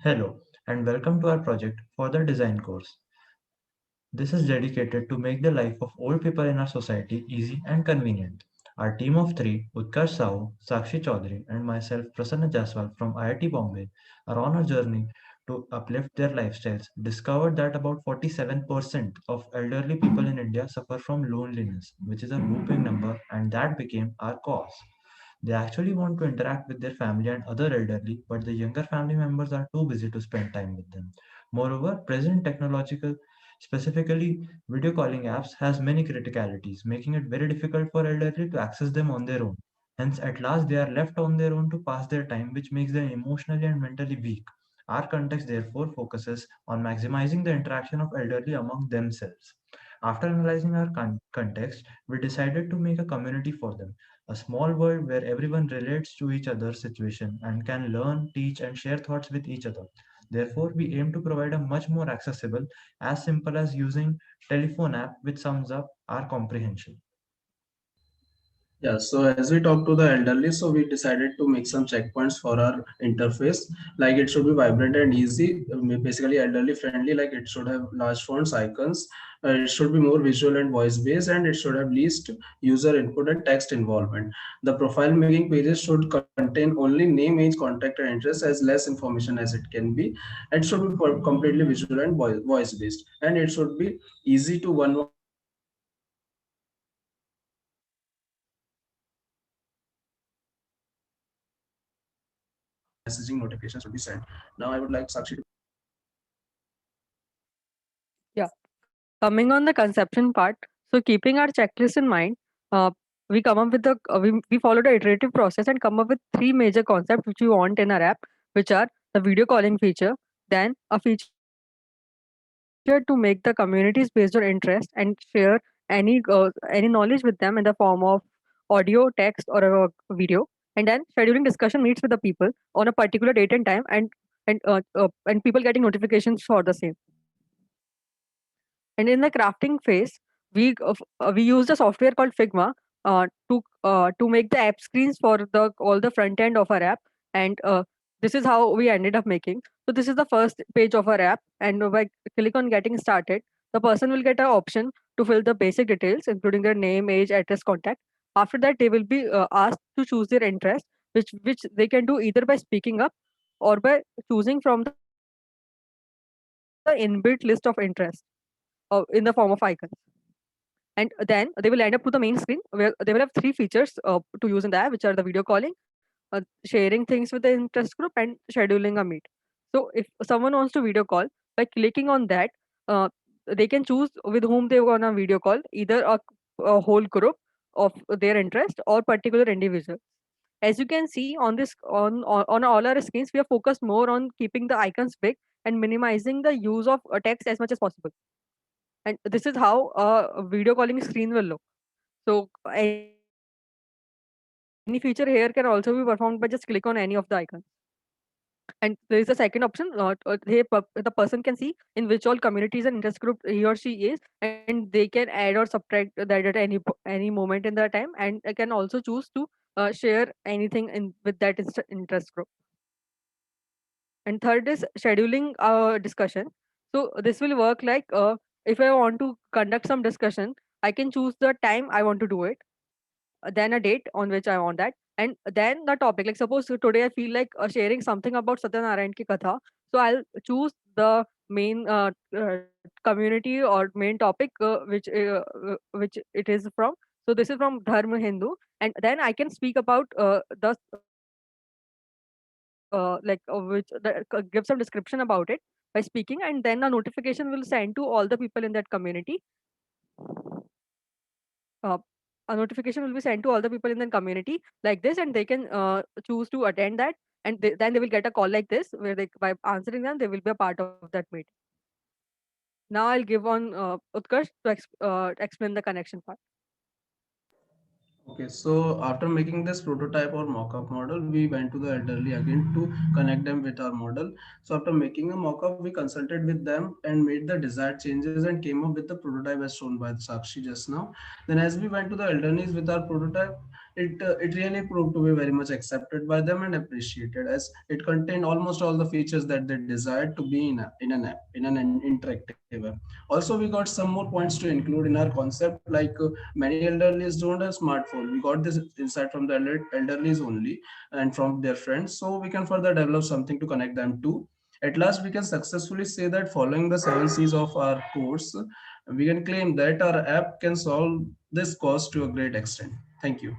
Hello, and welcome to our project for the design course. This is dedicated to make the life of old people in our society easy and convenient. Our team of three, Utkarsh Sahu, Sakshi Chaudhary, and myself, Prasann Jaiswal from IIT Bombay, are on a journey to uplift their lifestyles. Discovered that about 47% of elderly people in India suffer from loneliness, which is a whooping number, and that became our cause. They actually want to interact with their family and other elderly, but the younger family members are too busy to spend time with them. Moreover, present technological, specifically video calling apps, has many criticalities, making it very difficult for elderly to access them on their own. Hence, at last, they are left on their own to pass their time, which makes them emotionally and mentally weak. Our context, therefore, focuses on maximizing the interaction of elderly among themselves. After analyzing our context, we decided to make a community for them, a small world where everyone relates to each other's situation and can learn, teach, and share thoughts with each other. Therefore, we aim to provide a much more accessible, as simple as using telephone app which sums up our comprehension. Yeah, so as we talk to the elderly, so we decided to make some checkpoints for our interface. Like it should be vibrant and easy, basically elderly friendly. Like it should have large fonts, icons. It should be more visual and voice based, and it should have least user input and text involvement. The profile making pages should contain only name, age, contact, and interest, as less information as it can be. It should be completely visual and voice based, and it should be easy to one messaging notification should be sent. Now I would like Sakshi to explain the connection part. Yeah. Coming on the conception part, so keeping our checklist in mind, uh, we come up with we followed the iterative process and come up with three major concepts which we want in our app, which are the video calling feature, then a feature to make the communities based on interest and share any knowledge with them in the form of audio, text, or a video, and then scheduling discussion meets with the people on a particular date and time, and people getting notifications for the same. And in the crafting phase, we used a software called Figma to make the app screens for the all the front end of our app, and this is how we ended up making. So this is the first page of our app, and by click on getting started, the person will get an option to fill the basic details, including their name, age, address, contact. After that, they will be asked to choose their interest, which they can do either by speaking up or by choosing from the inbuilt list of interests in the form of icons. And then they will end up to the main screen where they will have three features to use in the app, which are the video calling, sharing things with the interest group, and scheduling a meet. So if someone wants to video call, by clicking on that, uh, they can choose with whom they want a video call, either a whole group of their interest or particular individual. As you can see on this on all our screens, we are focused more on keeping the icons big and minimizing the use of text as much as possible. And this is how a video calling screen will look. So any feature here can also be performed by just click on any of the icons. And there is a second option. The person can see in which all communities and interest group he or she is, and they can add or subtract that at any moment in the time, and can also choose to share anything with that interest group. And third is scheduling discussion. So this will work like, if I want to conduct some discussion, I can choose the time I want to do it, then a date on which I want that, and then the topic. Like suppose today I feel like sharing something about Satyanarayan ki katha, so I'll choose the main community or main topic which it is from. So this is from Dharma Hindu, and then I can speak about give some description about it by speaking, and then a notification will send to all the people in that community. uh, a notification will be sent to all the people in the community like this, and they can choose to attend that, and then they will get a call like this where they, by answering them, they will be a part of that meeting. Now I'll give on Utkarsh to explain the connection part. Okay, so after making this prototype or mock-up model, we went to the elderly again to connect them with our model. So after making a mock-up, we consulted with them and made the desired changes and came up with the prototype as shown by Sakshi just now. Then as we went to the elderlies with our prototype, it really proved to be very much accepted by them and appreciated, as it contained almost all the features that they desired to be in an app, in an interactive app. Also, we got some more points to include in our concept, like many elderlies don't have smartphone. We got this insight from the elderlies only and from their friends, so we can further develop something to connect them to. At last, we can successfully say that following the 7 C's of our course, we can claim that our app can solve this cause to a great extent. Thank you.